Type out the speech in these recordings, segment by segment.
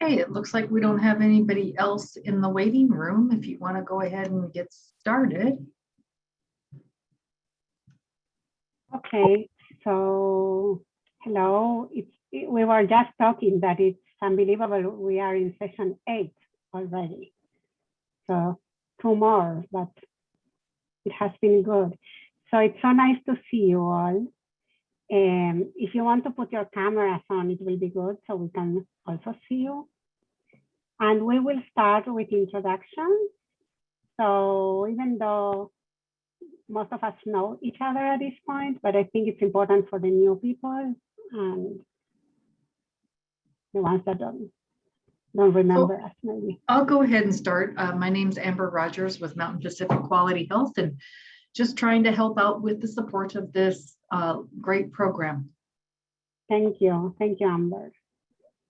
Hey, it looks like we don't have anybody else in the waiting room. If you want to go ahead and get started. Okay, so hello. We were just talking that it's unbelievable. We are in session 8 already. So 2 more, but it has been good. So it's so nice to see you all. If you want to put your cameras on, it will be good so we can also see you. And we will start with introduction. So even though most of us know each other at this point, but I think it's important for the new people and the ones that don't remember us maybe. I'll go ahead and start. My name's Amber Rogers with Mountain Pacific Quality Health and just trying to help out with the support of this great program. Thank you, Amber.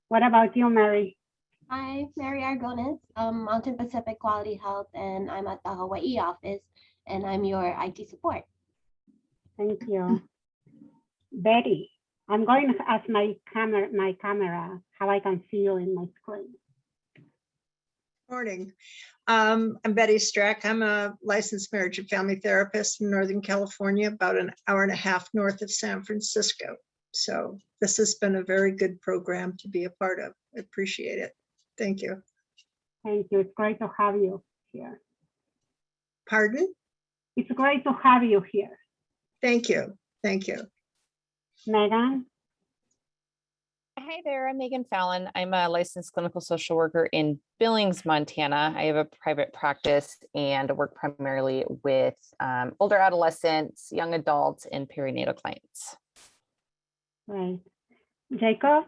What about you, Mary? Hi, Mary Argonis, Mountain Pacific Quality Health, and I'm at the Hawaii office, and I'm your IT support. Thank you. Betty, I'm going to ask my camera how I can see you in my screen. Morning. I'm Betty Strack. I'm a licensed marriage and family therapist in Northern California, about an hour and a half north of San Francisco. So this has been a very good program to be a part of. I appreciate it. Thank you. Thank you. It's great to have you here. Pardon? It's great to have you here. Thank you. Thank you. Megan? Hi there, I'm Megan Fallon. I'm a licensed clinical social worker in Billings, Montana. I have a private practice and work primarily with older adolescents, young adults, and perinatal clients. Right. Jacob?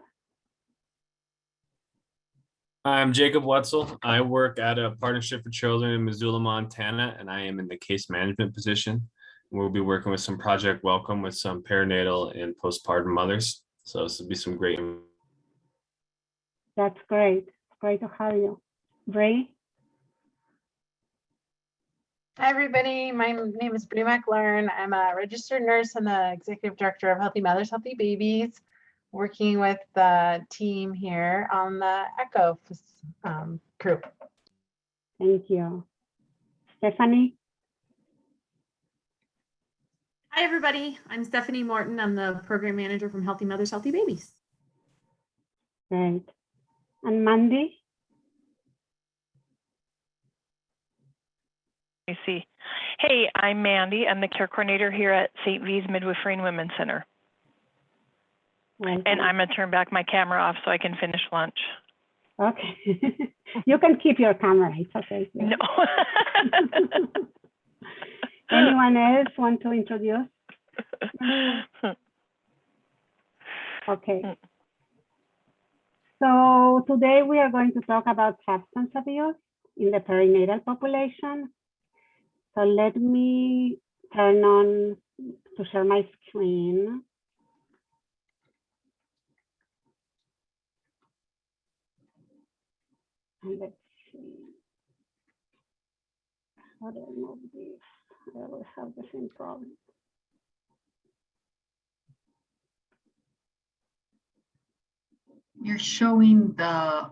I'm Jacob Wetzel. I work at a partnership for children in Missoula, Montana, and I am in the case management position. We'll be working with some Project Welcome with some perinatal and postpartum mothers. So this will be some great. That's great. It's great to have you. Ray? Hi, everybody. My name is Bree McLaren. I'm a registered nurse and the executive director of Healthy Mothers, Healthy Babies, working with the team here on the ECHO crew. Thank you. Stephanie? Hi, everybody. I'm Stephanie Morton. I'm the program manager from Healthy Mothers, Healthy Babies. Great. And Mandy? I see. Hey, I'm Mandy. I'm the care coordinator here at St. V's Midwifery and Women's Center. Right. And I'm going to turn back my camera off so I can finish lunch. Okay. You can keep your camera. It's okay. No. Anyone else want to introduce? Okay. So today we are going to talk about substance abuse in the perinatal population. So let me turn on to share my screen. And let's see. How do I move this? I always have the same problem. You're showing the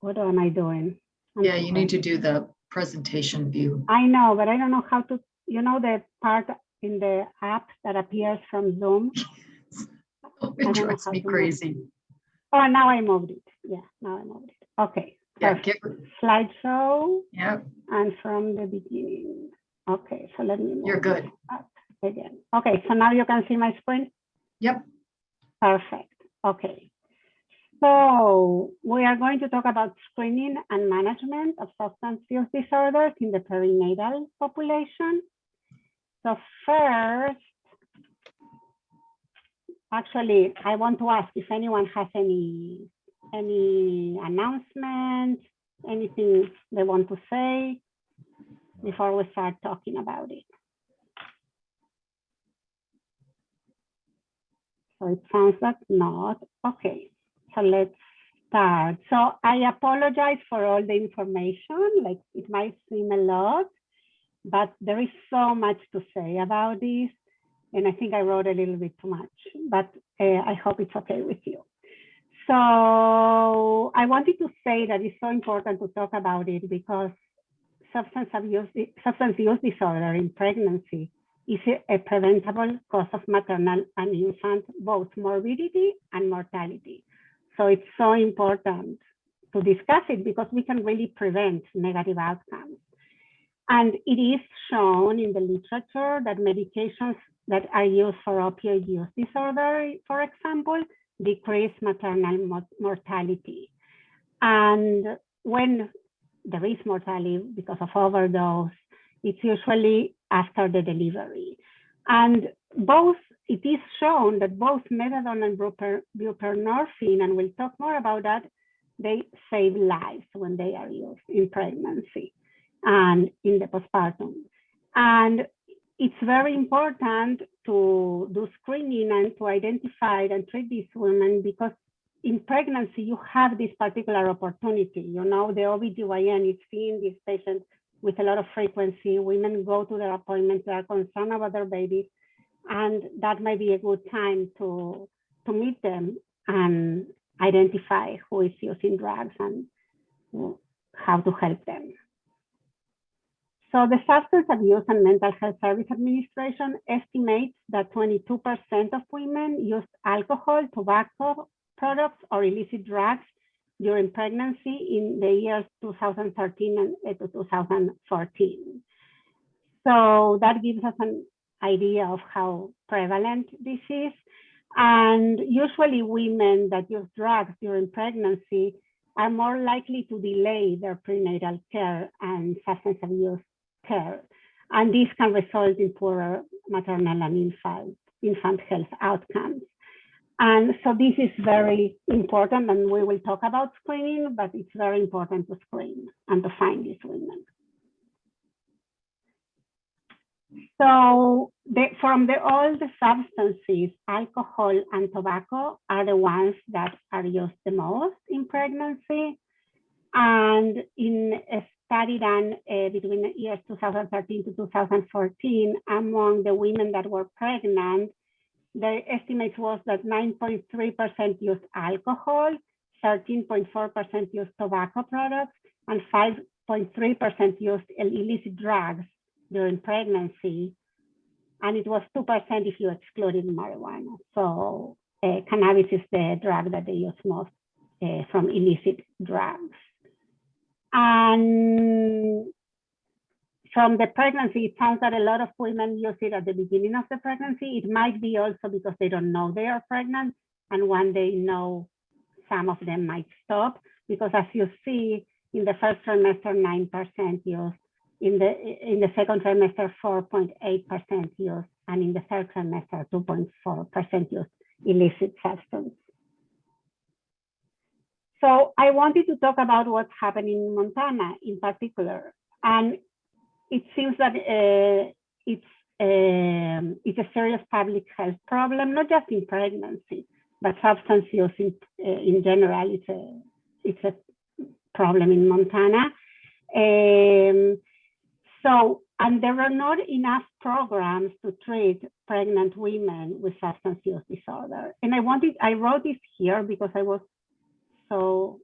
What am I doing? yeah, you need to do the presentation view. I know, but I don't know how to, you know, the part in the app that appears from Zoom. Oh, it drives me crazy. Oh, now I moved it. Yeah, now I moved it. Okay. Yeah, slideshow. Yep. And from the beginning. Okay, so let me move. You're good. Up again. Okay, so now you can see my screen? Yep. Perfect. Okay. So we are going to talk about screening and management of substance use disorders in the perinatal population. So first, actually, I want to ask if anyone has any announcements, anything they want to say before we start talking about it. So it sounds like not. Okay, so let's start. So I apologize for all the information, like it might seem a lot, but there is so much to say about this. And I think I wrote a little bit too much, but I hope it's okay with you. So I wanted to say that it's so important to talk about it because substance use disorder in pregnancy is a preventable cause of maternal and infant both morbidity and mortality. So it's so important to discuss it because we can really prevent negative outcomes. And it is shown in the literature that medications that are used for opioid use disorder, for example, decrease maternal mortality. And when there is mortality because of overdose, it's usually after the delivery. And it is shown that both methadone and buprenorphine, and we'll talk more about that, they save lives when they are used in pregnancy and in the postpartum. And it's very important to do screening and to identify and treat these women because in pregnancy, you have this particular opportunity. You know, the OBGYN is seeing these patients with a lot of frequency. Women go to their appointments, they are concerned about their babies, and that might be a good time to meet them and identify who is using drugs and how to help them. So the Substance Abuse and Mental Health Service Administration estimates that 22% of women used alcohol, tobacco products, or illicit drugs during pregnancy in the years 2013 and to 2014. So that gives us an idea of how prevalent this is. And usually women that use drugs during pregnancy are more likely to delay their prenatal care and substance abuse care. And this can result in poorer maternal and infant health outcomes. And so this is very important, and we will talk about screening, but it's very important to screen and to find these women. So from all the substances, alcohol and tobacco are the ones that are used the most in pregnancy. And in a study done between the years 2013 to 2014, among the women that were pregnant, the estimate was that 9.3% used alcohol, 13.4% used tobacco products, and 5.3% used illicit drugs during pregnancy. And it was 2% if you excluded marijuana. So cannabis is the drug that they use most from illicit drugs. And from the pregnancy, it sounds that a lot of women use it at the beginning of the pregnancy. It might be also because they don't know they are pregnant, and when they know, some of them might stop, because as you see, in the first trimester, 9% use, in the second trimester, 4.8% use, and in the third trimester, 2.4% use illicit substance. So I wanted to talk about what's happening in Montana in particular. And it seems that it's a serious public health problem, not just in pregnancy, but substance use in general. It's a problem in Montana. And there are not enough programs to treat pregnant women with substance use disorder. And I wrote this here because I was so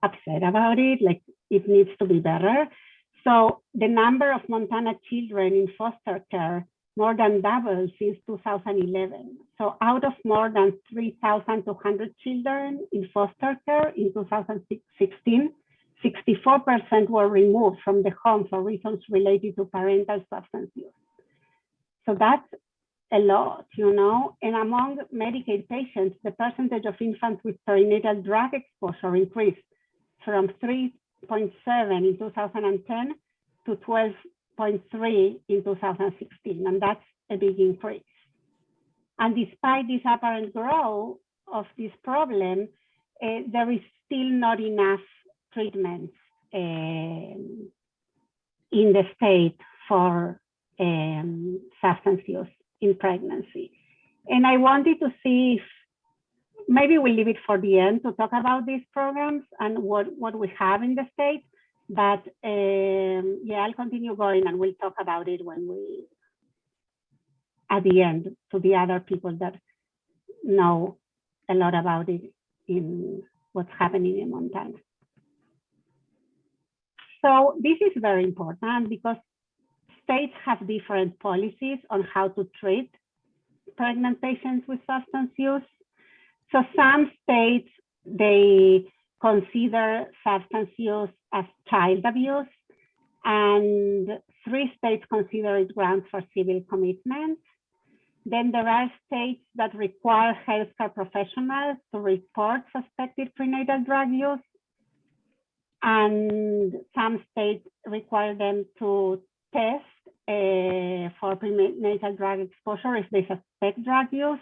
upset about it, like it needs to be better. So the number of Montana children in foster care more than doubled since 2011. So out of more than 3,200 children in foster care in 2016, 64% were removed from the home for reasons related to parental substance use. So that's a lot, you know, and among Medicaid patients, the percentage of infants with perinatal drug exposure increased from 3.7 in 2010 to 12.3 in 2016, and that's a big increase. And despite this apparent growth of this problem, there is still not enough treatments in the state for substance use in pregnancy. And I wanted to see if maybe we'll leave it for the end to talk about these programs and what we have in the state. But yeah, I'll continue going and we'll talk about it when at the end, to the other people that know a lot about it in what's happening in Montana. So this is very important because states have different policies on how to treat pregnant patients with substance use. So some states, they consider substance use as child abuse, and 3 states consider it grounds for civil commitment. Then there are states that require healthcare professionals to report suspected prenatal drug use, and some states require them to test for prenatal drug exposure if they suspect drug use.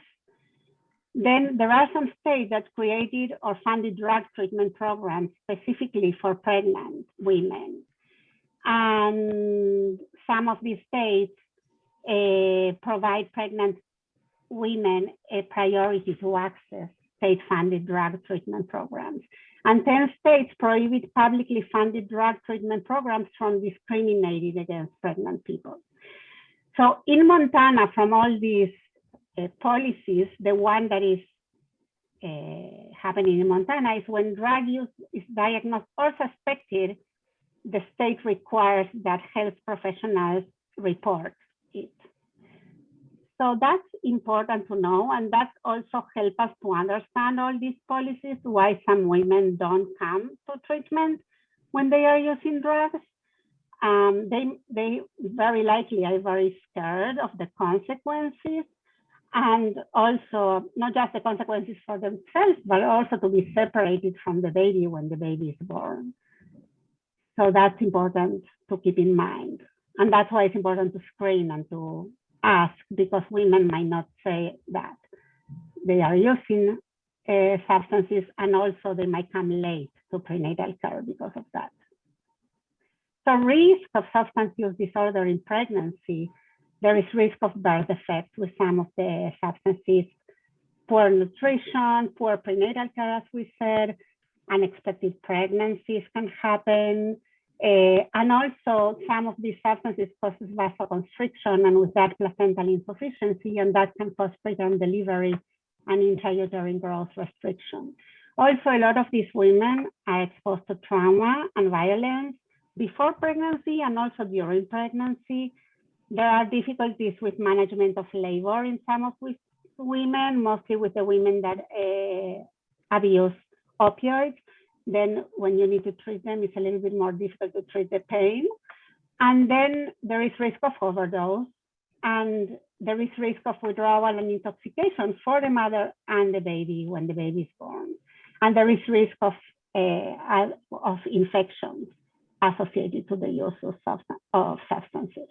Then there are some states that created or funded drug treatment programs specifically for pregnant women. And some of these states provide pregnant women a priority to access state-funded drug treatment programs. And 10 states prohibit publicly funded drug treatment programs from discriminating against pregnant people. So in Montana, from all these policies, the one that is happening in Montana is when drug use is diagnosed or suspected, the state requires that health professionals report it. So that's important to know, and that also helps us to understand all these policies, why some women don't come to treatment when they are using drugs. They very likely are very scared of the consequences, and also not just the consequences for themselves, but also to be separated from the baby when the baby is born. So that's important to keep in mind. And that's why it's important to screen and to ask, because women might not say that they are using substances, and also they might come late to prenatal care because of that. So risk of substance use disorder in pregnancy, there is risk of birth defects with some of the substances, poor nutrition, poor prenatal care, as we said, unexpected pregnancies can happen. And also some of these substances causes vasoconstriction, and with that placental insufficiency, and that can cause preterm delivery and intrauterine growth restriction. Also, a lot of these women are exposed to trauma and violence before pregnancy and also during pregnancy. There are difficulties with management of labor in some of these women, mostly with the women that abuse opioids. Then when you need to treat them, it's a little bit more difficult to treat the pain. And then there is risk of overdose, and there is risk of withdrawal and intoxication for the mother and the baby when the baby is born. And there is risk of infections associated to the use of substances.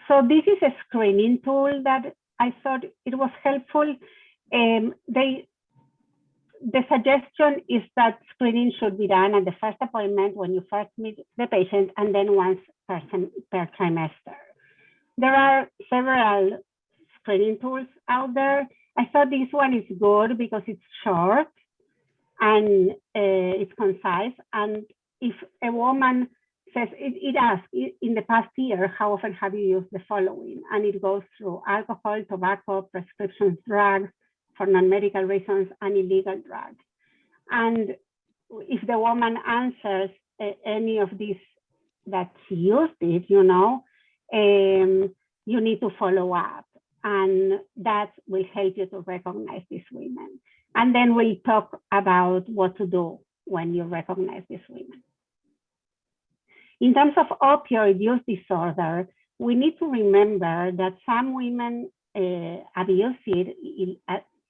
So this is a screening tool that I thought it was helpful. The suggestion is that screening should be done at the first appointment when you first meet the patient, and then once per trimester. There are several screening tools out there. I thought this one is good because it's short and it's concise. And if a woman says, it asks, in the past year, how often have you used the following? And it goes through alcohol, tobacco, prescription drugs, for non-medical reasons, and illegal drugs. And if the woman answers any of these that she used it, you need to follow up, and that will help you to recognize these women. And then we'll talk about what to do when you recognize these women. In terms of opioid use disorder, we need to remember that some women abuse it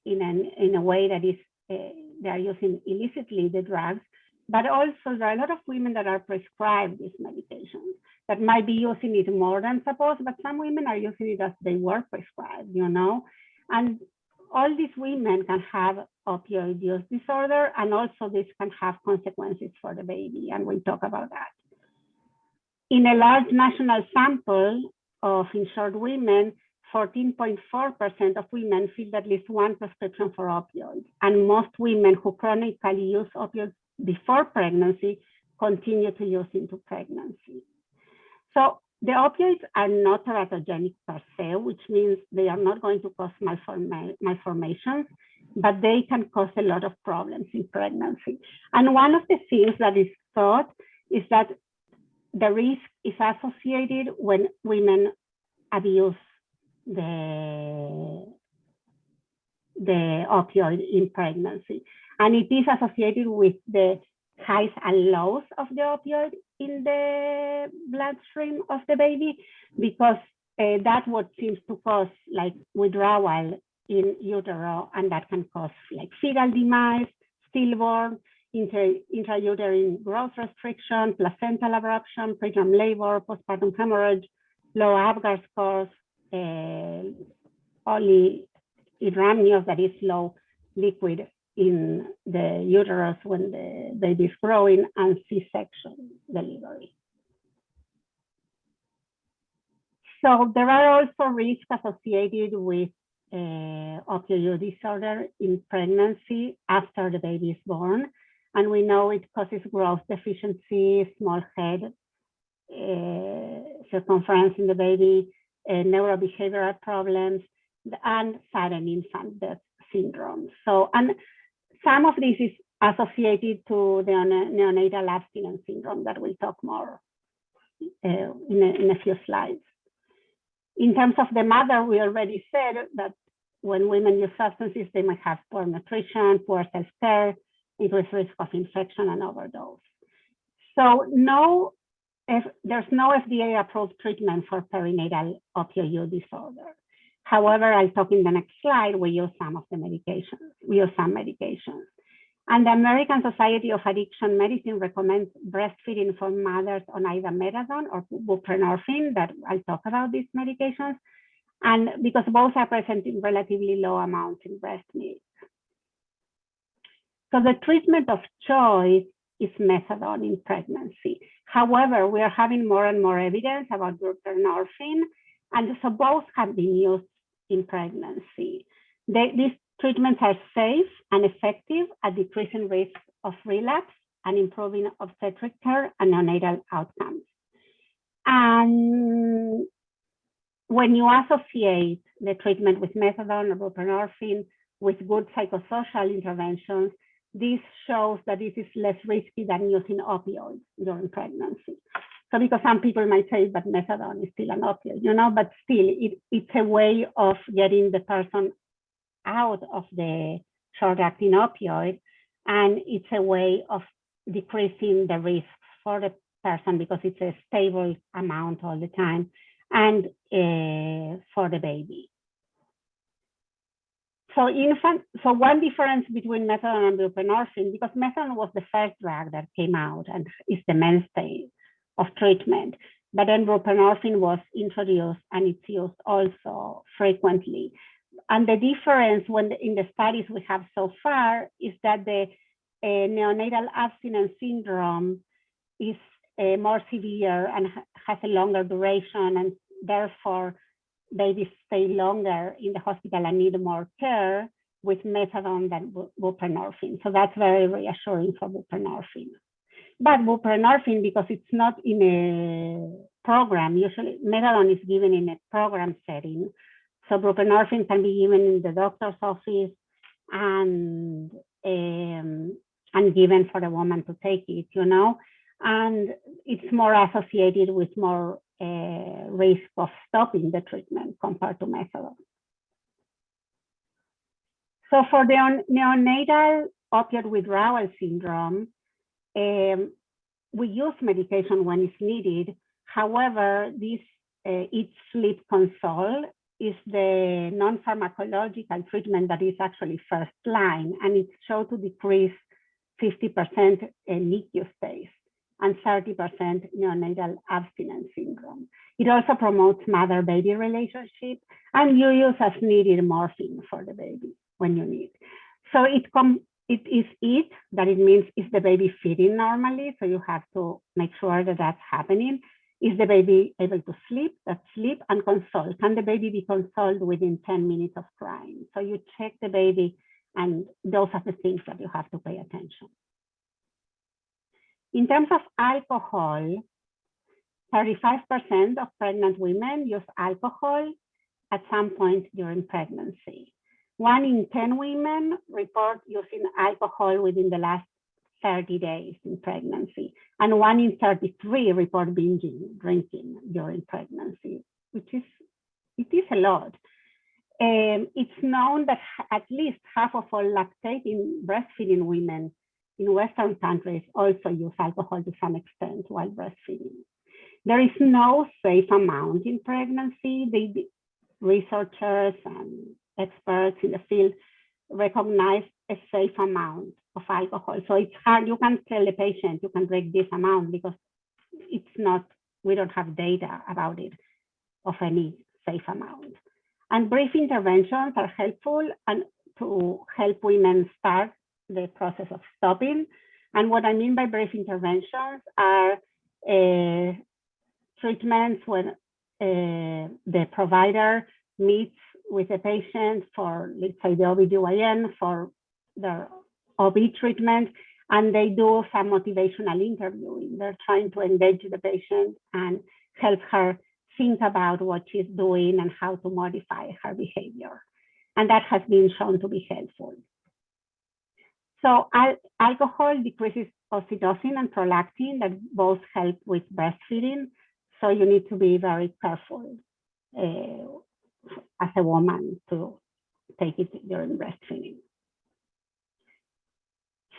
in a way that is they are using illicitly the drugs, but also there are a lot of women that are prescribed these medications that might be using it more than supposed, but some women are using it as they were prescribed, and all these women can have opioid use disorder, and also this can have consequences for the baby, and we'll talk about that. In a large national sample of insured women, 14.4% of women filled at least one prescription for opioids, and most women who chronically use opioids before pregnancy continue to use into pregnancy. So the opioids are not teratogenic per se, which means they are not going to cause malformations. but they can cause a lot of problems in pregnancy. And one of the things that is thought is that the risk is associated when women abuse the opioid in pregnancy. And it is associated with the highs and lows of the opioid in the bloodstream of the baby, because that's what seems to cause like withdrawal in utero, and that can cause like fetal demise, stillborn, intrauterine growth restriction, placental abruption, preterm labor, postpartum hemorrhage, low Apgar scores, olyrhamnios, that is low liquid in the uterus when the baby is growing, and C-section delivery. So there are also risks associated with opioid use disorder in pregnancy after the baby is born. And we know it causes growth deficiency, small head circumference in the baby, neurobehavioral problems, and sudden infant death syndrome. So, and some of this is associated to the neonatal abstinence syndrome that we'll talk more in a few slides. In terms of the mother, we already said that when women use substances, they might have poor nutrition, poor self-care, increased risk of infection and overdose. So there's no FDA-approved treatment for perinatal opioid use disorder. However, I'll talk in the next slide, we use some of the medications. We use some medications. And the American Society of Addiction Medicine recommends breastfeeding for mothers on either methadone or buprenorphine, that I'll talk about these medications, and because both are present in relatively low amounts in breast milk. So the treatment of choice is methadone in pregnancy. However, we are having more and more evidence about buprenorphine, and so both have been used in pregnancy. These treatments are safe and effective at decreasing risk of relapse and improving obstetric care and neonatal outcomes. And when you associate the treatment with methadone or buprenorphine with good psychosocial interventions, this shows that this is less risky than using opioids during pregnancy. So because some people might say, but methadone is still an opioid, you know, but still it's a way of getting the person out of the short-acting opioid, and it's a way of decreasing the risks for the person because it's a stable amount all the time, and for the baby. So one difference between methadone and buprenorphine, because methadone was the first drug that came out and is the mainstay of treatment, but then buprenorphine was introduced and it's used also frequently. And the difference in the studies we have so far is that the neonatal abstinence syndrome is more severe and has a longer duration, and therefore babies stay longer in the hospital and need more care with methadone than buprenorphine. So that's very reassuring for buprenorphine. But buprenorphine, because it's not in a program, usually methadone is given in a program setting. So buprenorphine can be given in the doctor's office and given for the woman to take it, you know, and it's more associated with more risk of stopping the treatment compared to methadone. So for the neonatal opioid withdrawal syndrome, we use medication when it's needed. However, this Eat Sleep Console is the non-pharmacological treatment that is actually first line, and it's shown to decrease 50% NICU stays and 30% neonatal abstinence syndrome. It also promotes mother-baby relationship, and you use as needed morphine for the baby when you need. So it is EAT, that it means is the baby feeding normally, so you have to make sure that that's happening. Is the baby able to sleep? That's sleep. And console. Can the baby be consoled within 10 minutes of crying? So you check the baby, and those are the things that you have to pay attention. In terms of alcohol, 35% of pregnant women use alcohol at some point during pregnancy. 1 in 10 women report using alcohol within the last 30 days in pregnancy, and 1 in 33 report drinking during pregnancy, it is a lot. It's known that at least half of all lactating breastfeeding women in Western countries also use alcohol to some extent while breastfeeding. There is no safe amount in pregnancy. Researchers and experts in the field recognize a safe amount of alcohol. So it's hard, you can tell the patient you can drink this amount because it's not, we don't have data about it of any safe amount. And brief interventions are helpful and to help women start the process of stopping. And what I mean by brief interventions are treatments when the provider meets with the patient for, let's say, the OBGYN for their OB treatment, and they do some motivational interviewing. They're trying to engage the patient and help her think about what she's doing and how to modify her behavior. And that has been shown to be helpful. So alcohol decreases oxytocin and prolactin that both help with breastfeeding. So you need to be very careful as a woman to take it during breastfeeding.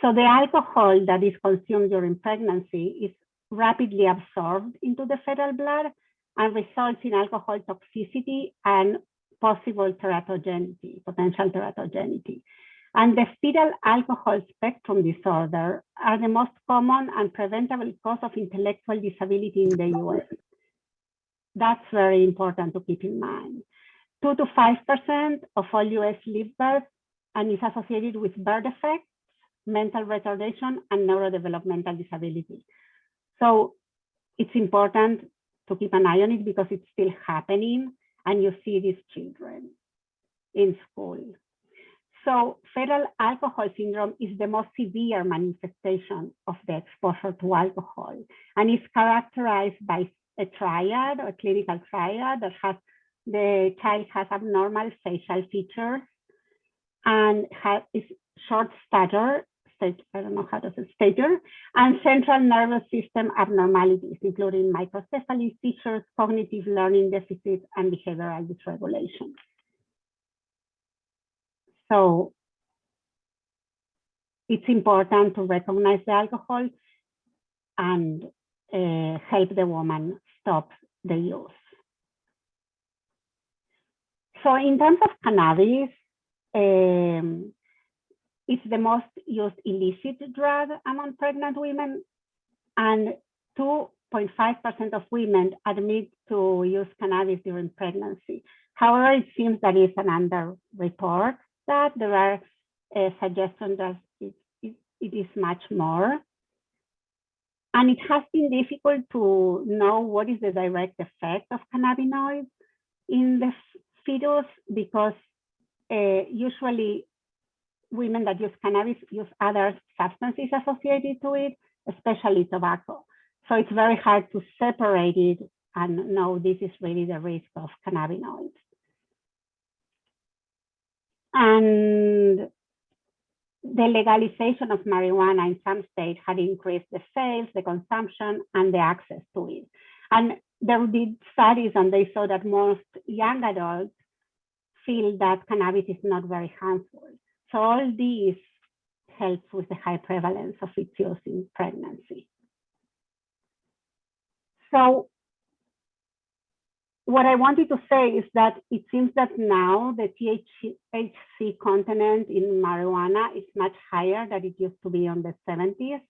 So the alcohol that is consumed during pregnancy is rapidly absorbed into the fetal blood and results in alcohol toxicity and possible teratogenicity, potential teratogenicity. And the fetal alcohol spectrum disorder are the most common and preventable cause of intellectual disability in the US. That's very important to keep in mind. 2 to 5% of all US live births and is associated with birth defects, mental retardation, and neurodevelopmental disability. So it's important to keep an eye on it because it's still happening and you see these children in school. So fetal alcohol syndrome is the most severe manifestation of the exposure to alcohol and is characterized by a triad, a clinical triad that has the child has abnormal facial features and is short stature, I don't know how to say stature, and central nervous system abnormalities, including microcephaly, seizures, cognitive learning deficits, and behavioral dysregulation. So it's important to recognize the alcohol and help the woman stop the use. So in terms of cannabis, it's the most used illicit drug among pregnant women, and 2.5% of women admit to use cannabis during pregnancy. However, it seems that it's an underreport that there are suggestions that it is much more. And it has been difficult to know what is the direct effect of cannabinoids in the fetus because usually women that use cannabis use other substances associated to it, especially tobacco. So it's very hard to separate it and know this is really the risk of cannabinoids. And the legalization of marijuana in some states had increased the sales, the consumption, and the access to it. And there did studies and they saw that most young adults feel that cannabis is not very harmful. So all these helps with the high prevalence of its use in pregnancy. So what I wanted to say is that it seems that now the THC content in marijuana is much higher than it used to be in the 70s.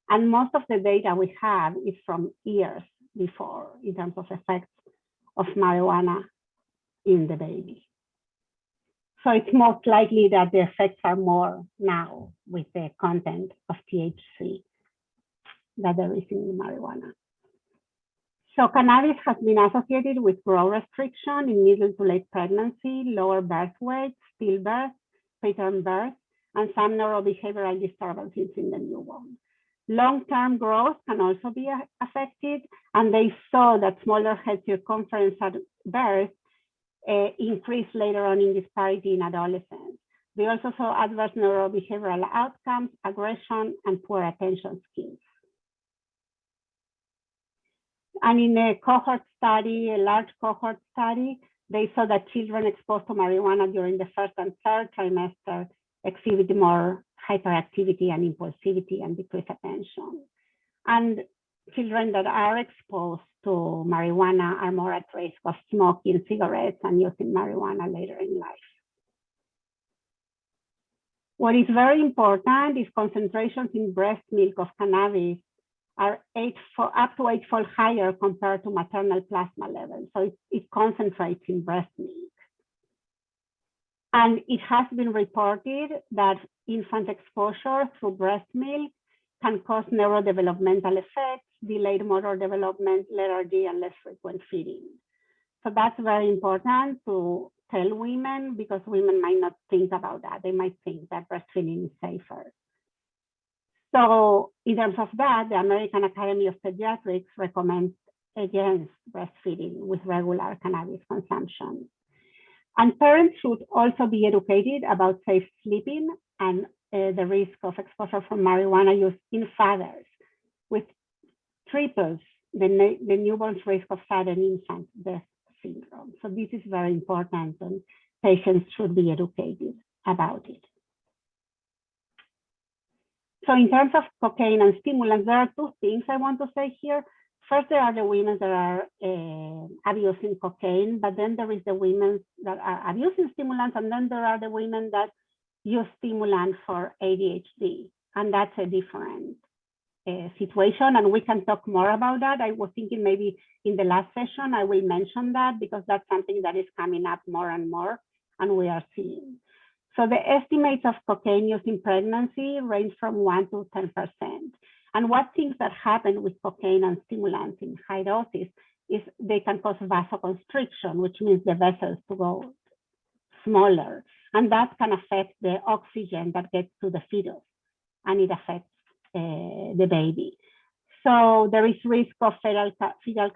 And most of the data we have is from years before in terms of effects of marijuana in the baby. So it's most likely that the effects are more now with the content of THC that there is in the marijuana. So cannabis has been associated with growth restriction in middle to late pregnancy, lower birth weight, stillbirth, preterm birth, and some neurobehavioral disturbances in the newborn. Long-term growth can also be affected, and they saw that smaller head circumference at birth increase later on in disparity in adolescents. They also saw adverse neurobehavioral outcomes, aggression, and poor attention skills. And in a cohort study, a large cohort study, they saw that children exposed to marijuana during the first and third trimester exhibit more hyperactivity and impulsivity and decreased attention. And children that are exposed to marijuana are more at risk of smoking cigarettes and using marijuana later in life. What is very important is concentrations in breast milk of cannabis are up to eightfold higher compared to maternal plasma levels. So it concentrates in breast milk. And it has been reported that infant exposure through breast milk can cause neurodevelopmental effects, delayed motor development, lethargy, and less frequent feeding. So that's very important to tell women, because women might not think about that. They might think that breastfeeding is safer. So in terms of that, the American Academy of Pediatrics recommends against breastfeeding with regular cannabis consumption. And parents should also be educated about safe sleeping and the risk of exposure from marijuana use in fathers, which triples the newborn's risk of sudden infant death syndrome. So this is very important, and patients should be educated about it. So in terms of cocaine and stimulants, there are two things I want to say here. First, there are the women that are abusing cocaine, but then there is the women that are abusing stimulants, and then there are the women that use stimulants for ADHD, and that's a different situation, and we can talk more about that. I was thinking maybe in the last session I will mention that, because that's something that is coming up more and more, and we are seeing. So the estimates of cocaine use in pregnancy range from 1 to 10%. And what things that happen with cocaine and stimulants in high doses is they can cause vasoconstriction, which means the vessels to go smaller. And that can affect the oxygen that gets to the fetus, and it affects the baby. So there is risk of fetal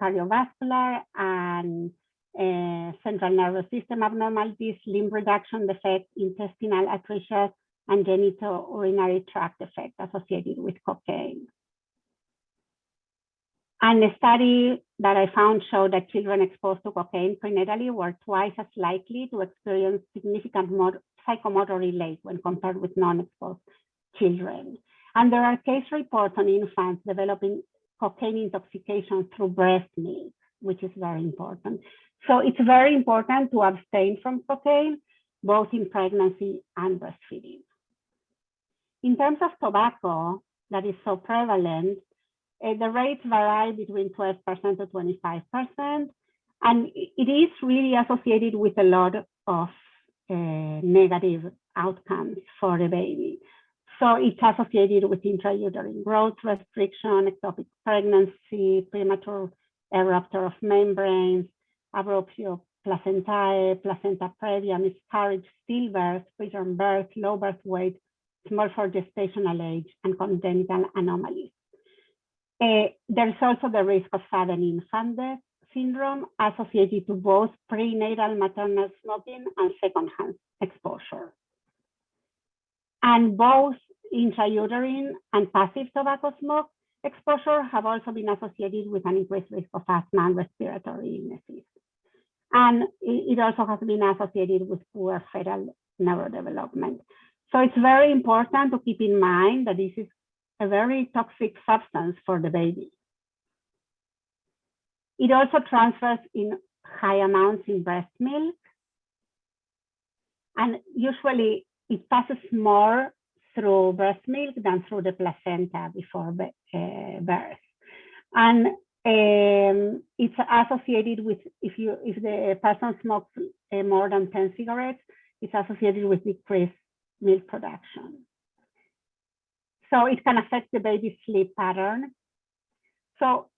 cardiovascular and central nervous system abnormalities, limb reduction defects, intestinal atresia, and genitourinary tract effects associated with cocaine. And a study that I found showed that children exposed to cocaine prenatally were twice as likely to experience significant psychomotor delay when compared with non-exposed children. And there are case reports on infants developing cocaine intoxication through breast milk, which is very important. So it's very important to abstain from cocaine, both in pregnancy and breastfeeding. In terms of tobacco, that is so prevalent, the rates vary between 12% to 25%, and it is really associated with a lot of negative outcomes for the baby. So it's associated with intrauterine growth restriction, ectopic pregnancy, premature rupture of membranes, abruptio placentae, placenta previa, miscarriage, stillbirth, preterm birth, low birth weight, small for gestational age, and congenital anomalies. There's also the risk of sudden infant death syndrome associated to both prenatal maternal smoking and secondhand exposure. And both intrauterine and passive tobacco smoke exposure have also been associated with an increased risk of asthma and respiratory illnesses. And it also has been associated with poor fetal neurodevelopment. So it's very important to keep in mind that this is a very toxic substance for the baby. It also transfers in high amounts in breast milk. And usually it passes more through breast milk than through the placenta before birth. And it's associated with, if the person smokes more than 10 cigarettes, it's associated with decreased milk production. So it can affect the baby's sleep pattern. So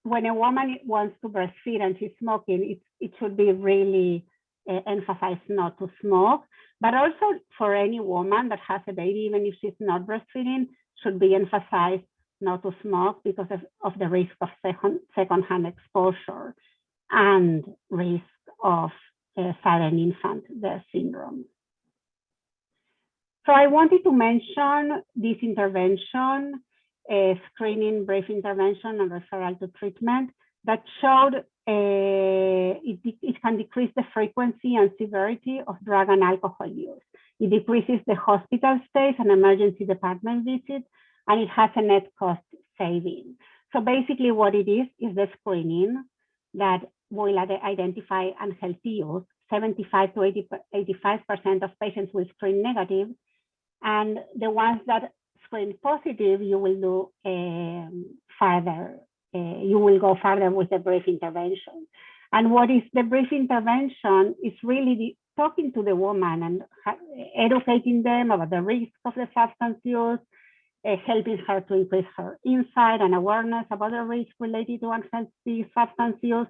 when a woman wants to breastfeed and she's smoking, it should be really emphasized not to smoke, but also for any woman that has a baby, even if she's not breastfeeding, should be emphasized not to smoke because of the risk of secondhand exposure. and risk of sudden infant death syndrome. So I wanted to mention this intervention, screening, brief intervention, and referral to treatment that showed it can decrease the frequency and severity of drug and alcohol use. It decreases the hospital stays and emergency department visits, and it has a net cost saving. So basically what it is the screening that will identify unhealthy use. 75 to 85% of patients will screen negative, and the ones that screen positive, you will do further. You will go further with the brief intervention. And what is the brief intervention is really talking to the woman and educating them about the risks of the substance use, helping her to increase her insight and awareness about the risks related to unhealthy substance use,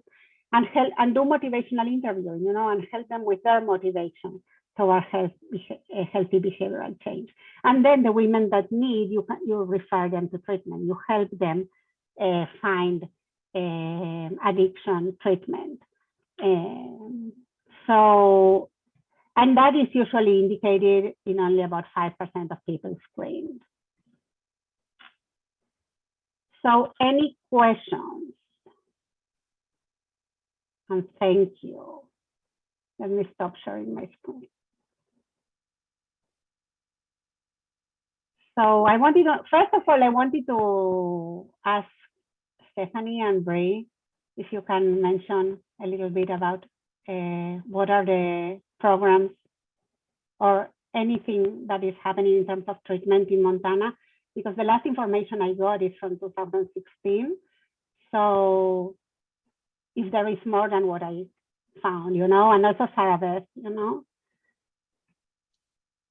and do motivational interviewing, and help them with their motivation towards healthy behavioral change. And then the women that need, you refer them to treatment. You help them find addiction treatment. So, and that is usually indicated in only about 5% of people screened. So any questions? And thank you. Let me stop sharing my screen. So I wanted to, first of all, I wanted to ask Stephanie and Bree if you can mention a little bit about what are the programs or anything that is happening in terms of treatment in Montana, because the last information I got is from 2016. So if there is more than what I found, and also Sarah Beth,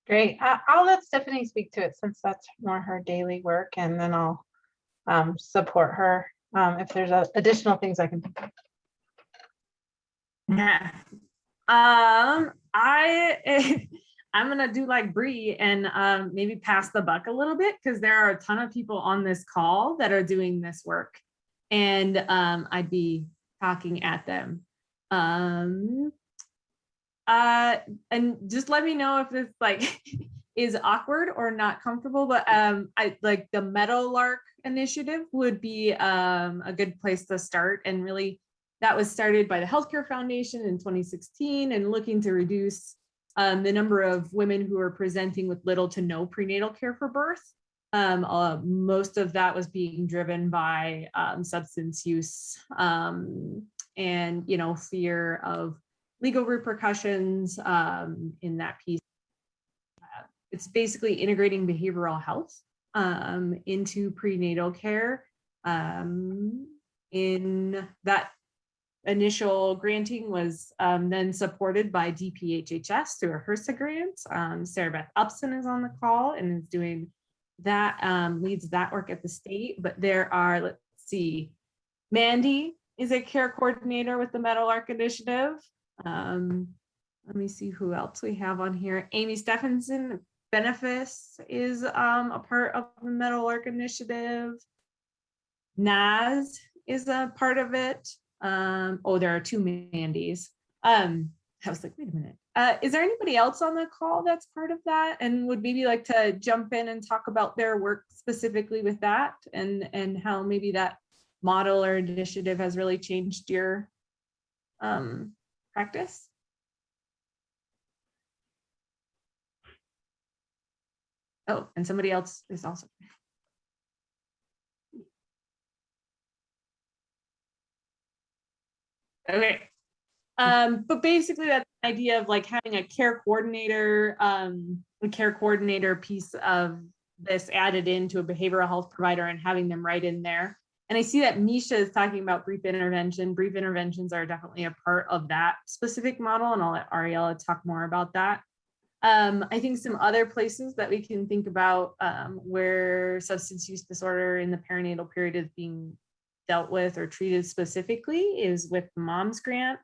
Great. I'll let Stephanie speak to it since that's more her daily work, and then I'll support her if there's additional things I can think of. Yeah. I'm gonna do like Bree and maybe pass the buck a little bit, because there are a ton of people on this call that are doing this work, and I'd be talking at them. And just let me know if this is awkward or not comfortable, but I like the Meadowlark Initiative would be a good place to start. And really that was started by the Healthcare Foundation in 2016 and looking to reduce the number of women who are presenting with little to no prenatal care for birth. Most of that was being driven by substance use and fear of legal repercussions in that piece. It's basically integrating behavioral health into prenatal care. In that initial granting was then supported by DPHHS through a HRSA grant. Sarah Beth Upson is on the call and is doing that, leads that work at the state. But there are, let's see, Mandy is a care coordinator with the Meadowlark Initiative. Let me see who else we have on here. Amy Stephenson Benefice is a part of the Meadowlark Initiative. Naz is a part of it. Oh, there are two Mandys. I was like, wait a minute. Is there anybody else on the call that's part of that and would maybe like to jump in and talk about their work specifically with that and how maybe that model or initiative has really changed your practice? Oh, and somebody else is also. Okay. But basically that's the idea of like having a care coordinator piece of this added into a behavioral health provider and having them right in there. And I see that Misha is talking about brief intervention. Brief interventions are definitely a part of that specific model, and I'll let Ariella talk more about that. I think some other places that we can think about where substance use disorder in the perinatal period is being dealt with or treated specifically is with Moms Grant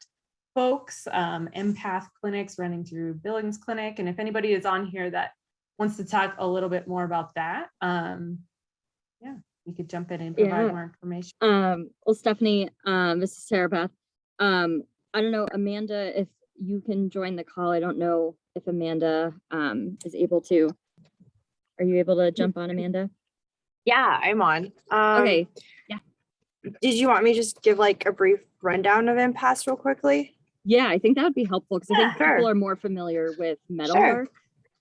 folks, empath clinics running through Billings Clinic. And if anybody is on here that wants to talk a little bit more about that, yeah, you could jump in and provide more information. Well, Stephanie, this is Sarah Beth. I don't know, Amanda, if you can join the call. I don't know if Amanda is able to. Are you able to jump on, Amanda? Yeah, I'm on. Okay. Yeah. Did you want me to just give like a brief rundown of impasse real quickly? Yeah, I think that would be helpful because I think Sure. people are more familiar with Meadowlark.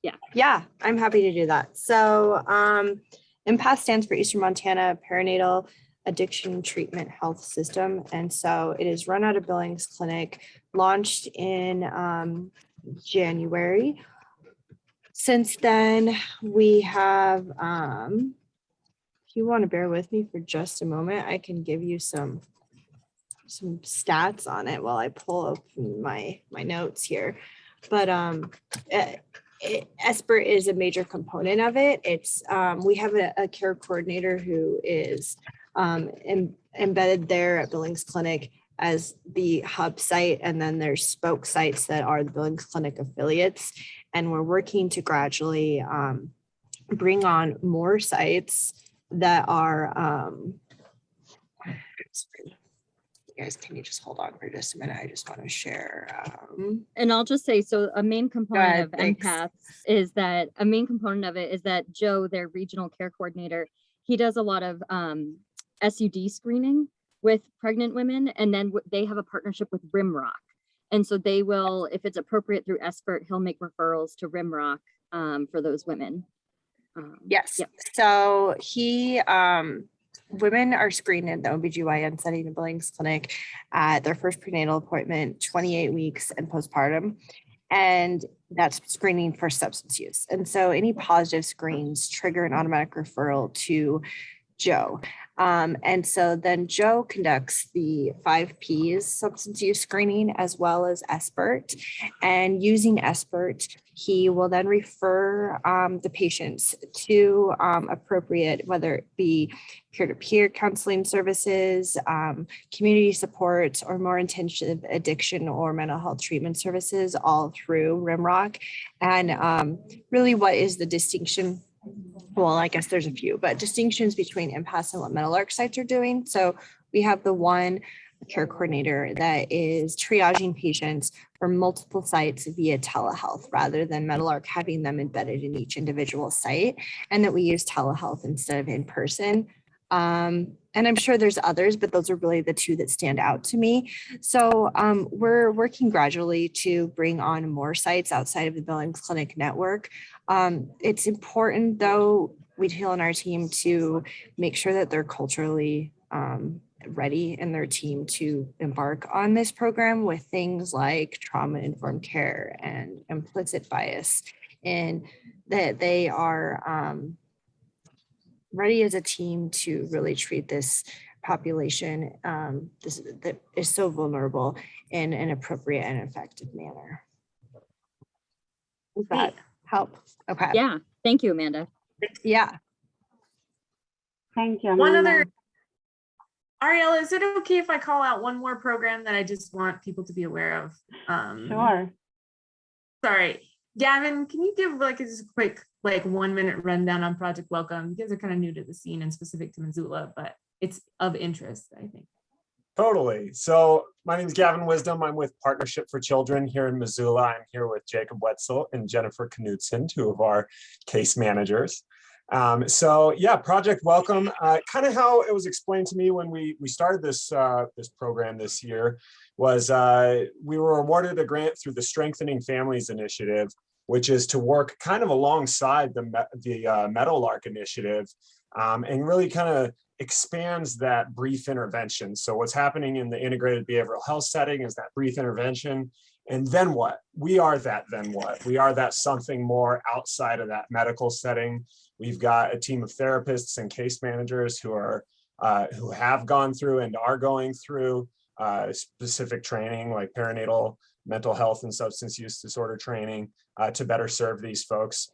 Yeah. Yeah, I'm happy to do that. So impasse stands for Eastern Montana Perinatal Addiction Treatment Health System. And so it is run out of Billings Clinic, launched in January. Since then, we have, if you want to bear with me for just a moment, I can give you some stats on it while I pull up my notes here. But ESPERT is a major component of it. It's we have a care coordinator who is embedded there at Billings Clinic as the hub site, and then there's spoke sites that are the Billings Clinic affiliates, and we're working to gradually bring on more sites that are guys, can you just hold on for just a minute? I just want to share. And I'll just say, so a main component ahead, of thanks. empaths is that Joe, their regional care coordinator, he does a lot of SUD screening with pregnant women, and then they have a partnership with Rimrock. And so they will, if it's appropriate through ESPERT, he'll make referrals to Rimrock for those women. Yes. Yep. So women are screened in the OBGYN setting in Billings Clinic at their first prenatal appointment, 28 weeks and postpartum. And that's screening for substance use. And so any positive screens trigger an automatic referral to Joe. And so then Joe conducts the 5 Ps substance use screening as well as ESPERT. And using ESPERT, he will then refer the patients to appropriate, whether it be peer-to-peer counseling services, community support, or more intensive addiction or mental health treatment services, all through Rimrock. And really, what is the distinction? Well, I guess there's a few, but distinctions between impasse and what Meadowlark sites are doing. So we have the one care coordinator that is triaging patients from multiple sites via telehealth rather than Meadowlark having them embedded in each individual site, and that we use telehealth instead of in person. And I'm sure there's others, but those are really the two that stand out to me. So we're working gradually to bring on more sites outside of the Billings Clinic network. It's important, though, we feel in our team to make sure that they're culturally ready in their team to embark on this program with things like trauma-informed care and implicit bias, and that they are ready as a team to really treat this population that is so vulnerable in an appropriate and effective manner. Does that help? Okay. Yeah. Thank you, Amanda. Yeah. Thank you, One Amanda. other, Ariella, is it okay if I call out one more program that I just want people to be aware of? Sure. Sorry, Gavin, can you give like just a quick 1 minute rundown on Project Welcome? You guys are kind of new to the scene and specific to Missoula, but it's of interest, I think. Totally. So my name is Gavin Wisdom. I'm with Partnership for Children here in Missoula. I'm here with Jacob Wetzel and Jennifer Knudsen, 2 of our case managers. So yeah, Project Welcome, kind of how it was explained to me when we started this program this year was we were awarded a grant through the Strengthening Families Initiative, which is to work kind of alongside the Meadowlark Initiative, and really kind of expands that brief intervention. So what's happening in the integrated behavioral health setting is that brief intervention. And then what? We are that then what? We are that something more outside of that medical setting. We've got a team of therapists and case managers who have gone through and are going through specific training like perinatal mental health and substance use disorder training to better serve these folks,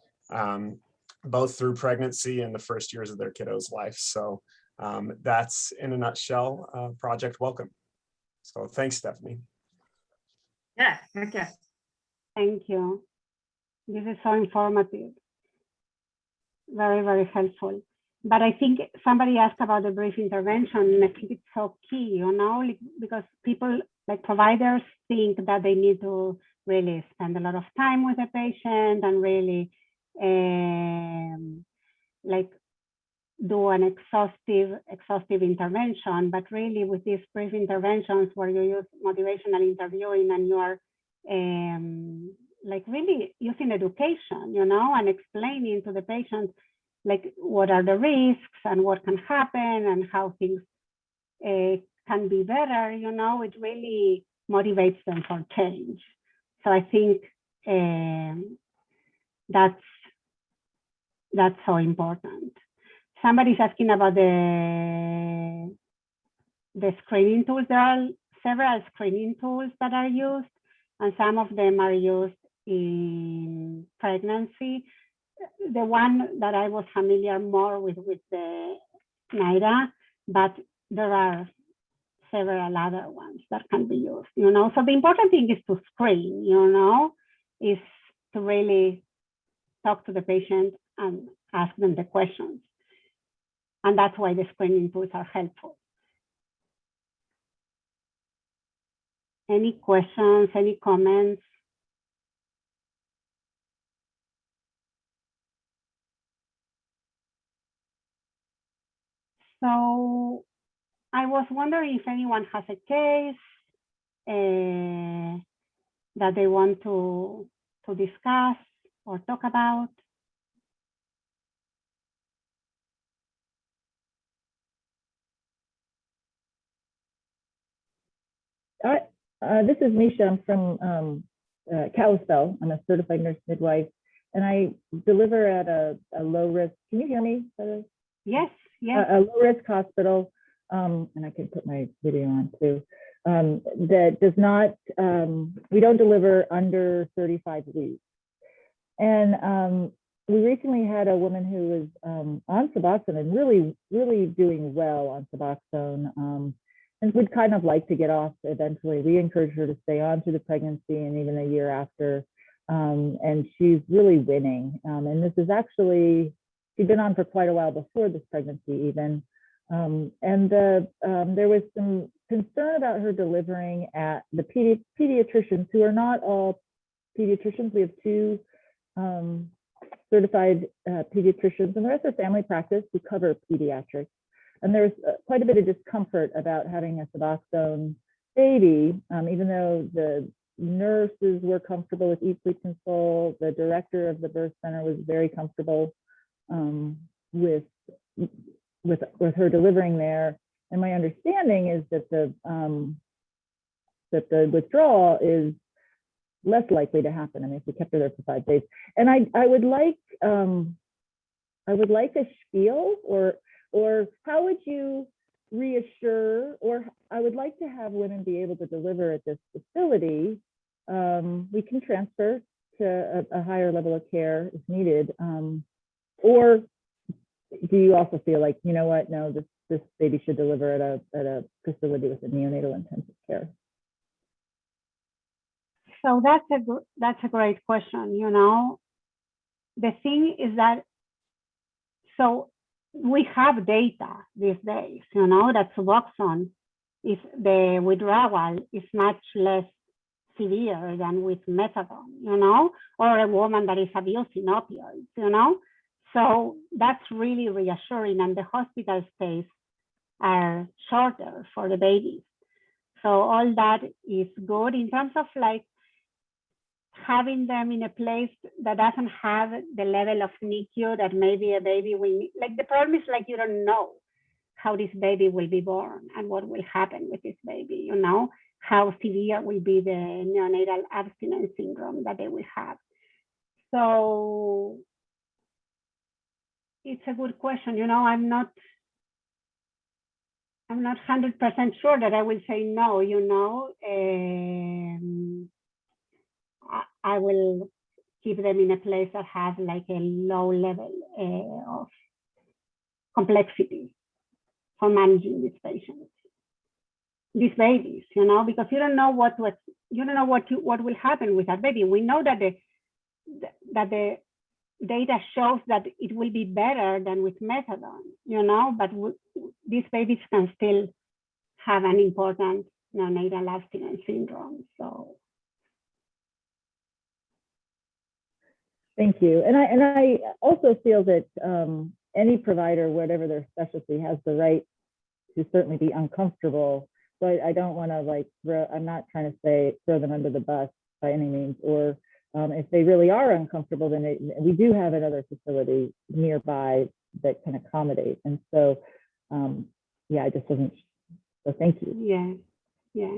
both through pregnancy and the first years of their kiddo's life. So that's in a nutshell, Project Welcome. So thanks, Stephanie. Yeah, okay. Thank you. This is so informative. Very, very helpful. But I think somebody asked about the brief intervention, and I think it's so key, like, because people, like providers, think that they need to really spend a lot of time with the patient and really like do an exhaustive intervention. But really, with these brief interventions where you use motivational interviewing and you are like really using education, and explaining to the patient like what are the risks and what can happen and how things can be better, it really motivates them for change. So I think that's so important. Somebody's asking about the screening tools. There are several screening tools that are used, and some of them are used in pregnancy. The one that I was familiar more with the NIDA, but there are several other ones that can be used, So the important thing is to screen, is to really talk to the patient and ask them the questions. And that's why the screening tools are helpful. Any questions, any comments? So I was wondering if anyone has a case that they want to discuss or talk about. This is Misha. I'm from Kalispell. I'm a certified nurse midwife, and I deliver at a low risk. Can you hear me? Yes, yes. A low risk hospital, and I can put my video on too. That does not. We don't deliver under 35 weeks, and we recently had a woman who was on Suboxone and really doing well on Suboxone. And would kind of like to get off eventually. We encourage her to stay on through the pregnancy and even a year after. And she's really winning. And this is actually, she'd been on for quite a while before this pregnancy even. There was some concern about her delivering at the pediatricians, who are not all pediatricians. We have 2 certified pediatricians, and the rest are family practice who cover pediatrics. And there's quite a bit of discomfort about having a Suboxone baby, even though the nurses were comfortable with Eat, Sleep, Console. The director of the birth center was very comfortable with her delivering there. And my understanding is that the withdrawal is less likely to happen. I mean, if we kept her there for 5 days. And I would like a spiel or how would you reassure, or I would like to have women be able to deliver at this facility. We can transfer to a higher level of care if needed. Or do you also feel like, you know what, no, this baby should deliver at a facility with a neonatal intensive care? So that's a great question. The thing is that, so we have data these days, that Suboxone, is the withdrawal is much less severe than with methadone, or a woman that is abusing opioids, So that's really reassuring, and the hospital stays are shorter for the babies. So all that is good in terms of like having them in a place that doesn't have the level of NICU that maybe a baby will need. Like the problem is like you don't know how this baby will be born and what will happen with this baby, how severe will be the neonatal abstinence syndrome that they will have. So it's a good question. I'm not 100% sure that I will say no, I will keep them in a place that has like a low level of complexity for managing these patients, these babies, because you don't know what will happen with that baby. We know that the data shows that it will be better than with methadone, but these babies can still have an important neonatal abstinence syndrome. So. Thank you. And I also feel that any provider, whatever their specialty, has the right to certainly be uncomfortable. So I don't want to I'm not trying to say throw them under the bus by any means, or if they really are uncomfortable, then we do have another facility nearby that can accommodate. And so, yeah, I just wasn't, so thank you. Yeah.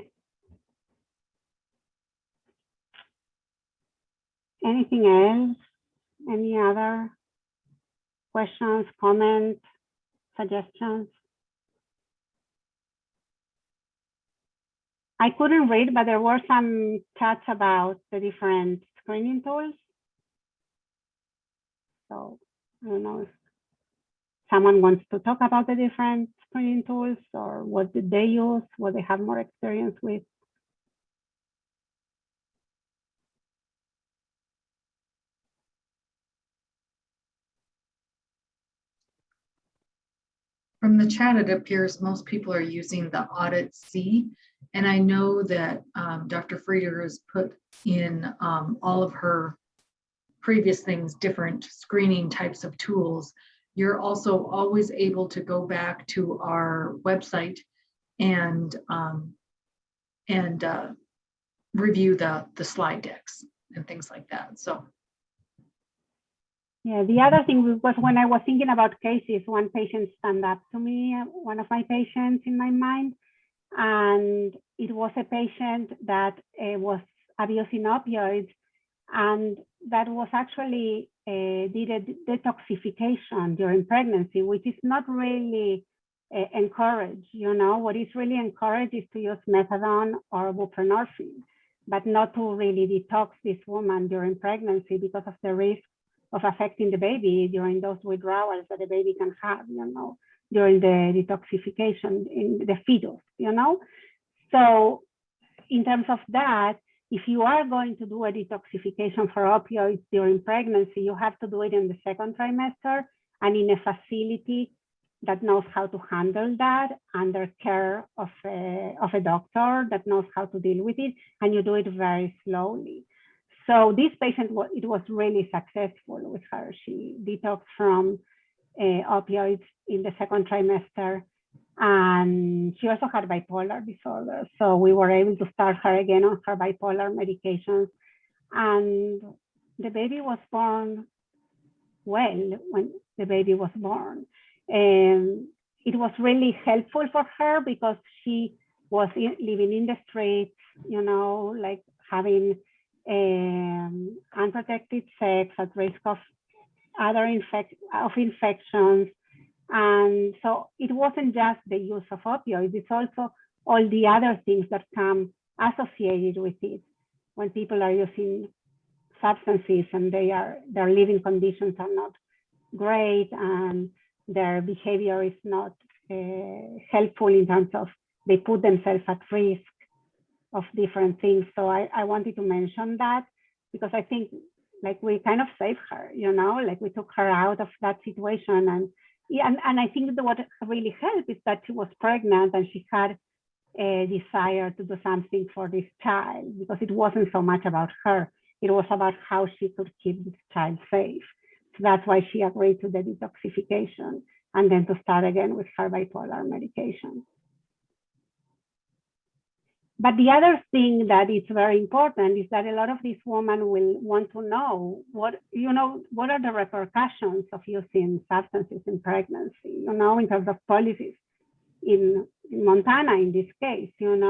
Anything else? Any other questions, comments, suggestions? I couldn't read, but there were some chats about the different screening tools. So I don't know if someone wants to talk about the different screening tools, or what did they use, what they have more experience with. From the chat, it appears most people are using the Audit C. And I know that Dr. Frieder has put in all of her previous things, different screening types of tools. You're also always able to go back to our website and review the slide decks and things like that. So. Yeah, the other thing was when I was thinking about cases, one patient stand up to me, one of my patients in my mind, and it was a patient that was abusing opioids, and that was actually did a detoxification during pregnancy, which is not really encouraged. What is really encouraged is to use methadone or buprenorphine, but not to really detox this woman during pregnancy because of the risk of affecting the baby during those withdrawals that the baby can have, during the detoxification in the fetus, So in terms of that, if you are going to do a detoxification for opioids during pregnancy, you have to do it in the second trimester and in a facility that knows how to handle that under care of a doctor that knows how to deal with it, and you do it very slowly. So this patient, it was really successful with her. She detoxed from opioids in the second trimester, and she also had bipolar disorder. So we were able to start her again on her bipolar medications, and the baby was born well when the baby was born. And it was really helpful for her because she was living in the streets, like having unprotected sex, at risk of other infections. And so it wasn't just the use of opioids, it's also all the other things that come associated with it. When people are using substances and their living conditions are not great and their behavior is not helpful in terms of they put themselves at risk of different things. So I wanted to mention that because I think like we kind of saved her, like we took her out of that situation. And I think that what really helped is that she was pregnant and she had a desire to do something for this child, because it wasn't so much about her. It was about how she could keep this child safe. So that's why she agreed to the detoxification and then to start again with her bipolar medication. But the other thing that is very important is that a lot of these women will want to know what are the repercussions of using substances in pregnancy, in terms of policies in Montana in this case, and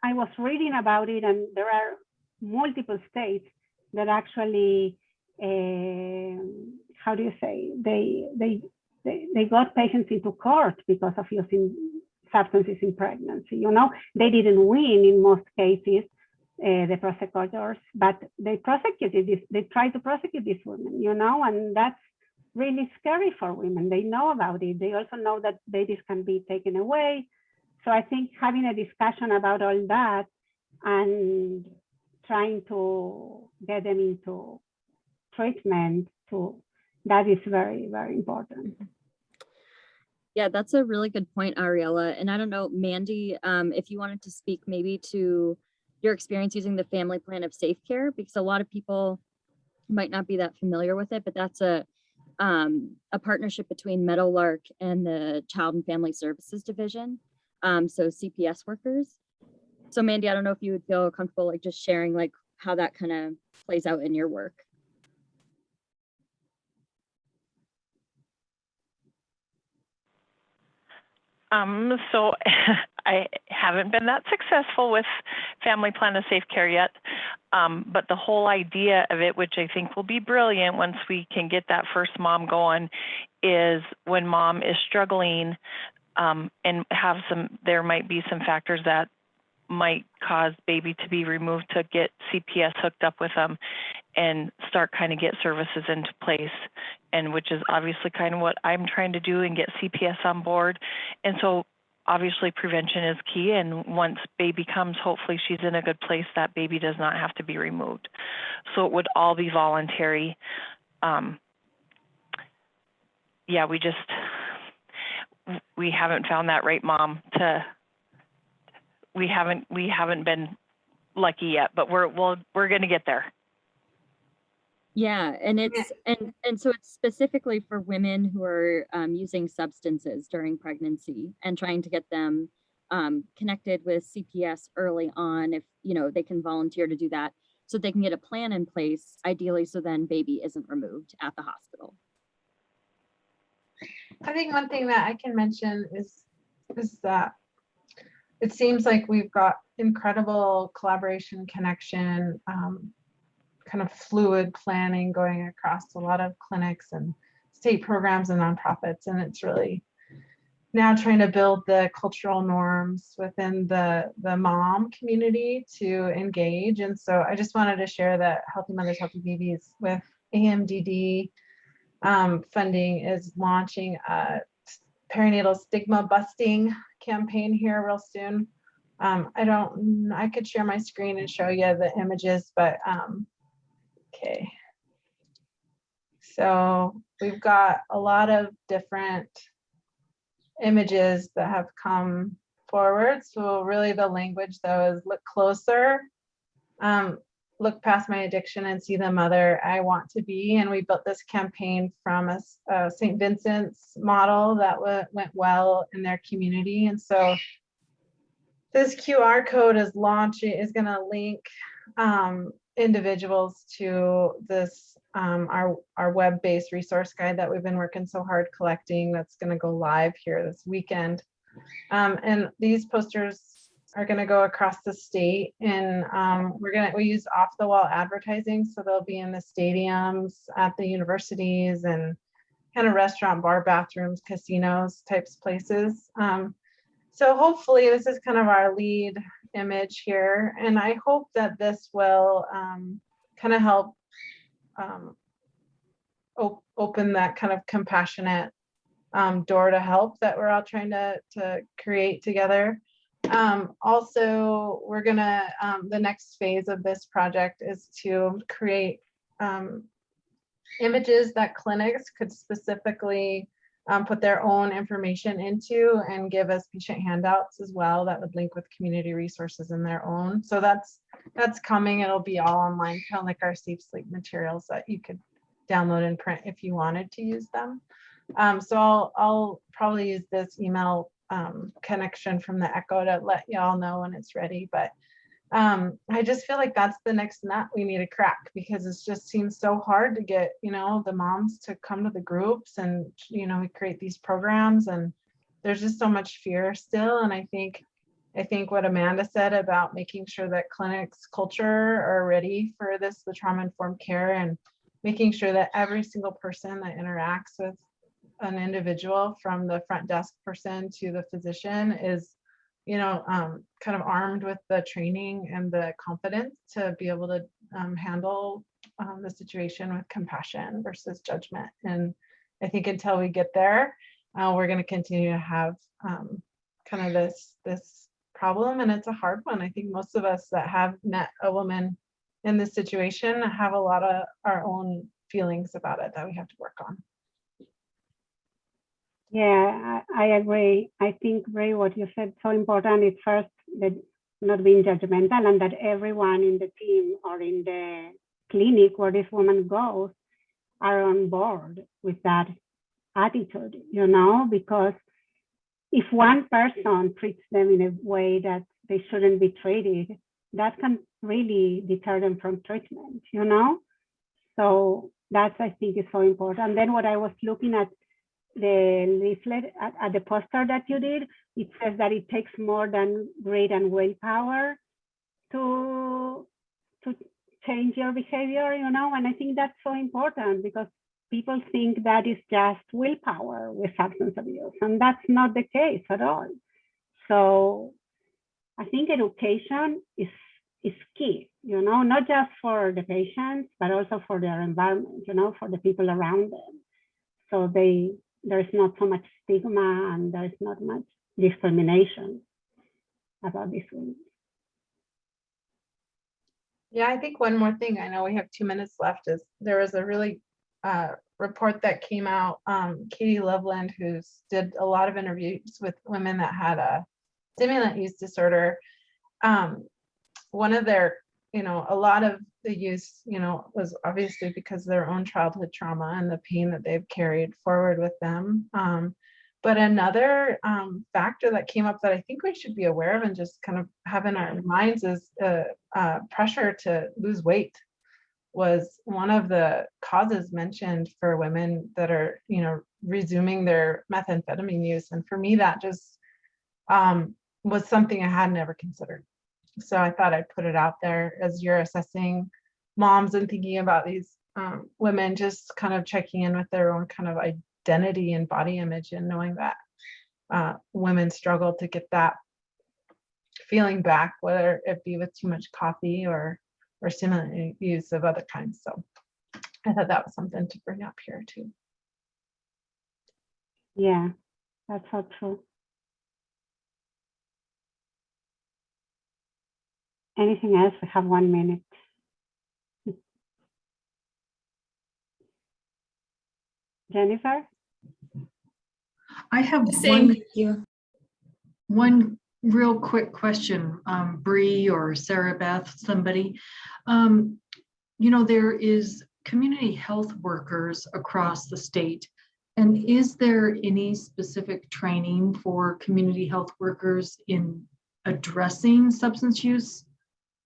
I was reading about it, and there are multiple states that actually, how do you say, they got patients into court because of using substances in pregnancy. They didn't win in most cases, the prosecutors, but they prosecuted this. They tried to prosecute these women, and that's really scary for women. They know about it. They also know that babies can be taken away. So I think having a discussion about all that and trying to get them into treatment to That is very, very important. Yeah, that's a really good point, Ariella. And I don't know, Mandy, if you wanted to speak maybe to your experience using the family plan of safe care, because a lot of people might not be that familiar with it, but that's a partnership between Meadowlark and the Child and Family Services Division, so CPS workers. So Mandy, I don't know if you would feel comfortable like just sharing like how that kind of plays out in your work. So I haven't been that successful with family plan of safe care yet, but the whole idea of it, which I think will be brilliant once we can get that first mom going, is when mom is struggling and have there might be some factors that might cause baby to be removed, to get CPS hooked up with them and start kind of get services into place, and which is obviously kind of what I'm trying to do and get CPS on board. And so obviously prevention is key, and once baby comes, hopefully she's in a good place, that baby does not have to be removed. So it would all be voluntary. Yeah, we haven't found that right mom we haven't been lucky yet, but we're going to get there. Yeah, and it's and so it's specifically for women who are using substances during pregnancy and trying to get them connected with CPS early on, if they can volunteer to do that, so they can get a plan in place, ideally, so then baby isn't removed at the hospital. I think one thing that I can mention is that it seems like we've got incredible collaboration, connection, kind of fluid planning going across a lot of clinics and state programs and nonprofits. And it's really now trying to build the cultural norms within the mom community to engage. And so I just wanted to share that Healthy Mothers, Healthy Babies with AMDD funding is launching a perinatal stigma busting campaign here real soon. I could share my screen and show you the images, but okay. So we've got a lot of different images that have come forward. So really the language though is look closer, look past my addiction and see the mother I want to be. And we built this campaign from a St. Vincent's model that went well in their community. And so this QR code is going to link individuals to this, our web-based resource guide that we've been working so hard collecting, that's going to go live here this weekend. And these posters are going to go across the state, and we use off-the-wall advertising, so they'll be in the stadiums, at the universities, and kind of restaurant, bar, bathrooms, casinos types places. So hopefully this is kind of our lead image here, and I hope that this will kind of help open that kind of compassionate door to help that we're all trying to create together. Also, we're gonna, the next phase of this project is to create images that clinics could specifically put their own information into and give us patient handouts as well that would link with community resources in their own. So that's coming. It'll be all online, kind of like our Safe Sleep materials that you could download and print if you wanted to use them. So I'll probably use this email connection from the Echo to let y'all know when it's ready. But I just feel like that's the next nut we need to crack, because it just seems so hard to get, the moms to come to the groups, and, we create these programs, and there's just so much fear still. And I think what Amanda said about making sure that clinics culture are ready for this, the trauma-informed care, and making sure that every single person that interacts with an individual, from the front desk person to the physician, is kind of armed with the training and the confidence to be able to handle the situation with compassion versus judgment. And I think until we get there, we're going to continue to have kind of this problem, and it's a hard one. I think most of us that have met a woman in this situation have a lot of our own feelings about it that we have to work on. Yeah, I agree. I think, Ray, what you said so important is first that not being judgmental, and that everyone in the team or in the clinic where this woman goes are on board with that attitude, you know, because if one person treats them in a way that they shouldn't be treated, that can really deter them from treatment, you know? So that's, I think, is so important. And then what I was looking at, the leaflet at the poster that you did, it says that it takes more than grit and willpower to change your behavior, you know, and I think that's so important because people think that is just willpower with substance abuse, and that's not the case at all. So I think education is key, you know, not just for the patients, but also for their environment, you know, for the people around them. So there's not so much stigma and there's not much discrimination about this one. Yeah, I think one more thing, I know we have 2 minutes left, is there was a really report that came out, Katie Loveland, who did a lot of interviews with women that had a stimulant use disorder. One of their, you know, a lot of the use, you know, was obviously because of their own childhood trauma and the pain that they've carried forward with them. But another factor that came up that I think we should be aware of and just kind of have in our minds is pressure to lose weight was one of the causes mentioned for women that are, you know, resuming their methamphetamine use. And for me, that just was something I had never considered. So I thought I'd put it out there as you're assessing moms and thinking about these women, just kind of checking in with their own kind of identity and body image, and knowing that women struggle to get that feeling back, whether it be with too much coffee or stimulant use of other kinds. So I thought that was something to bring up here too. Yeah, that's so true. Anything else? We have 1 minute. Jennifer? I have one real quick question, Bree or Sarah Beth, somebody. You know, there is community health workers across the state. And is there any specific training for community health workers in addressing substance use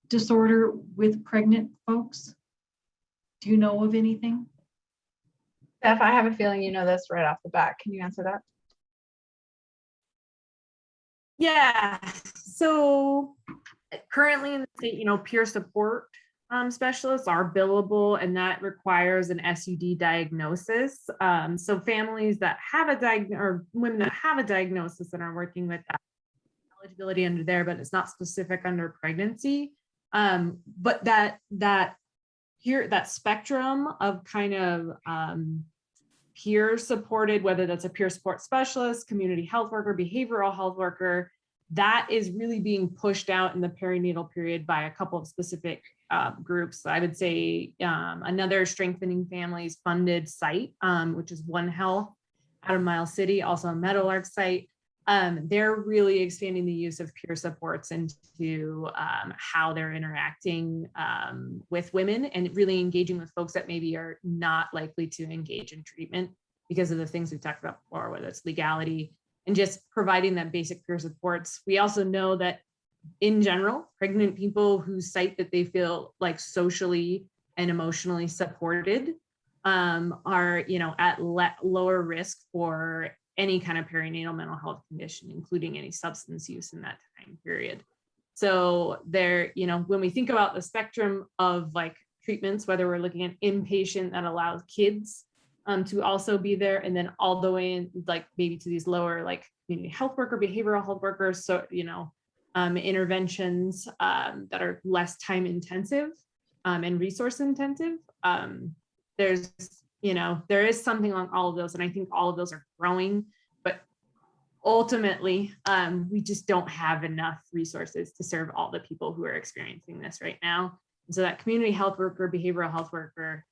disorder with pregnant folks? Do you know of anything? Beth, I have a feeling you know this right off the bat. Can you answer that? Yeah, so currently in the state, you know, peer support specialists are billable, and that requires an SUD diagnosis. So families that have a or women that have a diagnosis and are working with that eligibility under there, but it's not specific under pregnancy. But that spectrum of kind of peer supported, whether that's a peer support specialist, community health worker, behavioral health worker, that is really being pushed out in the perinatal period by a couple of specific groups. I would say another Strengthening Families funded site, which is One Health out of Miles City, also a Meadowlark site. They're really expanding the use of peer supports into how they're interacting with women, and really engaging with folks that maybe are not likely to engage in treatment because of the things we've talked about before, whether it's legality and just providing them basic peer supports. We also know that in general, pregnant people who cite that they feel like socially and emotionally supported are, you know, at lower risk for any kind of perinatal mental health condition, including any substance use in that time period. So there, you know, when we think about the spectrum of like treatments, whether we're looking at inpatient that allows kids to also be there, and then all the way in like maybe to these lower like community health worker, behavioral health workers, so, you know, interventions that are less time intensive and resource intensive. There's, you know, there is something along all of those, and I think all of those are growing, but ultimately we just don't have enough resources to serve all the people who are experiencing this right now. And so that community health worker, behavioral health worker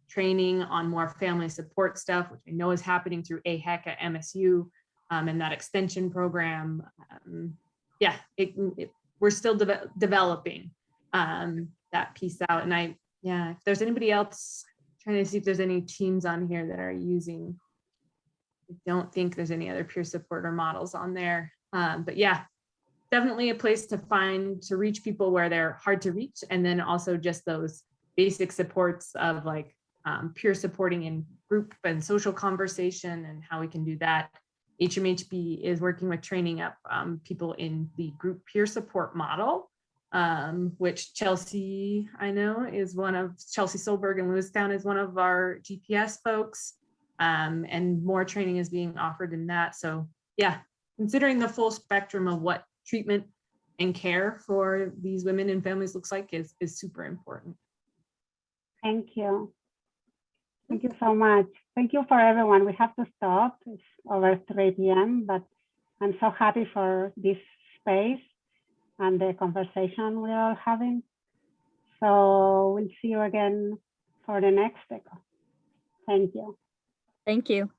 training on more family support stuff, which I know is happening through AHEC at MSU, and that extension program. Yeah, we're still developing that piece out. And if there's anybody else, trying to see if there's any teams on here that are using. I don't think there's any other peer support or models on there. But yeah, definitely a place to reach people where they're hard to reach. And then also just those basic supports of like peer supporting in group and social conversation and how we can do that. HMHB is working with training up people in the group peer support model, which Chelsea, I know, is Chelsea Solberg in Lewistown is one of our GPS folks, and more training is being offered in that. So yeah, considering the full spectrum of what treatment and care for these women and families looks like is super important. Thank you. Thank you so much. Thank you for everyone. We have to stop. It's over 3 p.m., but I'm so happy for this space and the conversation we're all having. So we'll see you again for the next echo. Thank you. Thank you.